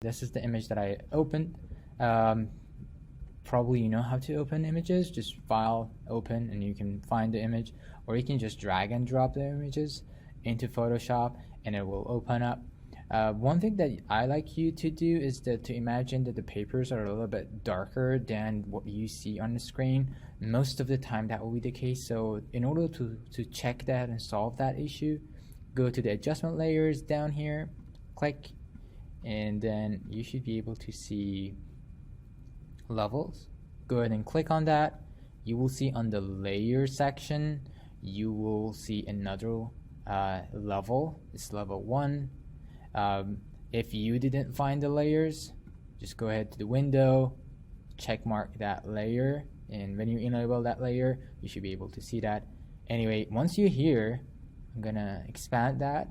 this is the image that I opened. Probably you know how to open images. Just file, open, and you can find the image, or you can just drag and drop the images into Photoshop and it will open up. One thing that I like you to do is to imagine that the papers are a little bit darker than what you see on the screen. Most of the time that will be the case. So in order to check that and solve that issue, go to the adjustment layers down here, click, and then you should be able to see levels. Go ahead and click on that. You will see on the layer section, you will see another level. It's level 1. If you didn't find the layers, just go ahead to the window, check mark that layer, and when you enable that layer, you should be able to see that. Anyway, once you're here, I'm gonna expand that.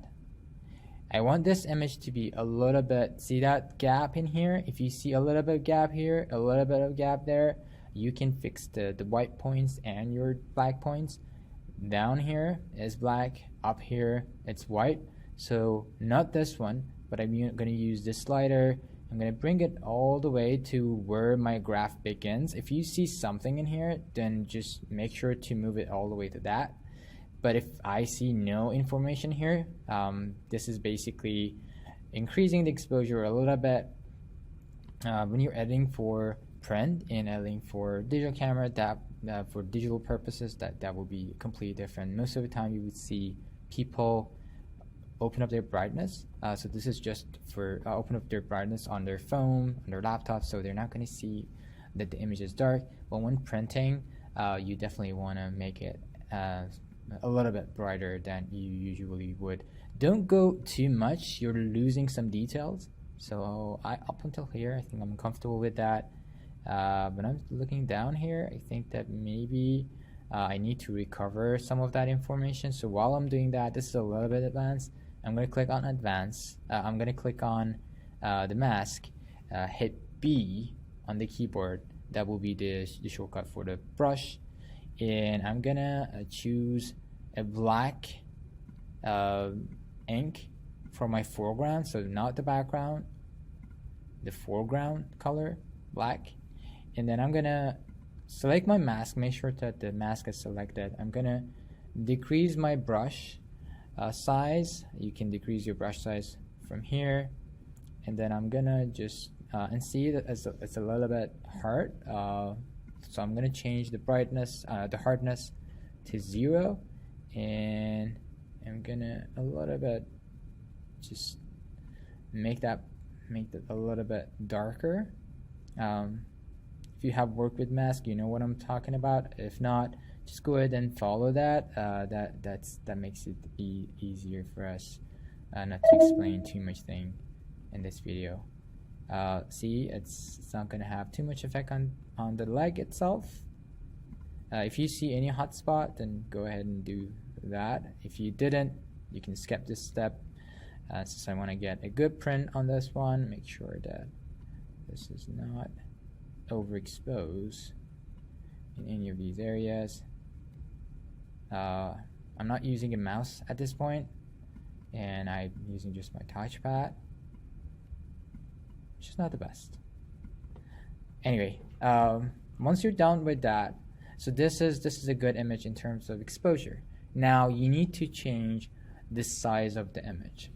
I want this image to be a little bit, see that gap in here? If you see a little bit of gap here, a little bit of gap there, you can fix the white points and your black points. Down here is black, up here it's white. So not this one, but I'm going to use this slider. I'm going to bring it all the way to where my graph begins. If you see something in here, then just make sure to move it all the way to that. But if I see no information here, this is basically increasing the exposure a little bit. When you're editing for print and editing for digital camera, that for digital purposes, that will be completely different. Most of the time you would see people open up their brightness. So this is just for open up their brightness on their phone, on their laptop, so they're not going to see that the image is dark. But when printing, you definitely want to make it a little bit brighter than you usually would. Don't go too much, you're losing some details. So up until here, I think I'm comfortable with that. But I'm looking down here, I think that maybe I need to recover some of that information. So while I'm doing that, this is a little bit advanced. I'm going to click on advanced. I'm going to click on the mask, hit B on the keyboard. That will be the shortcut for the brush. And I'm going to choose a black ink for my foreground. So not the background, the foreground color, black. And then I'm going to select my mask, make sure that the mask is selected. I'm going to decrease my brush size. You can decrease your brush size from here, and then I'm gonna just and see that it's a little bit hard, so I'm gonna change the brightness, the hardness to 0, and I'm gonna a little bit just make that a little bit darker. If you have worked with mask, you know what I'm talking about. If not, just go ahead and follow that. That makes it easier for us not to explain too much thing in this video. See, it's not going to have too much effect on the leg itself. If you see any hot spot, then go ahead and do that. If you didn't, you can skip this step. Since I want to get a good print on this one, make sure that this is not overexposed in any of these areas. I'm not using a mouse at this point, and I'm using just my touchpad, which is not the best. Anyway, once you're done with that, so this is a good image in terms of exposure. Now you need to change the size of the image.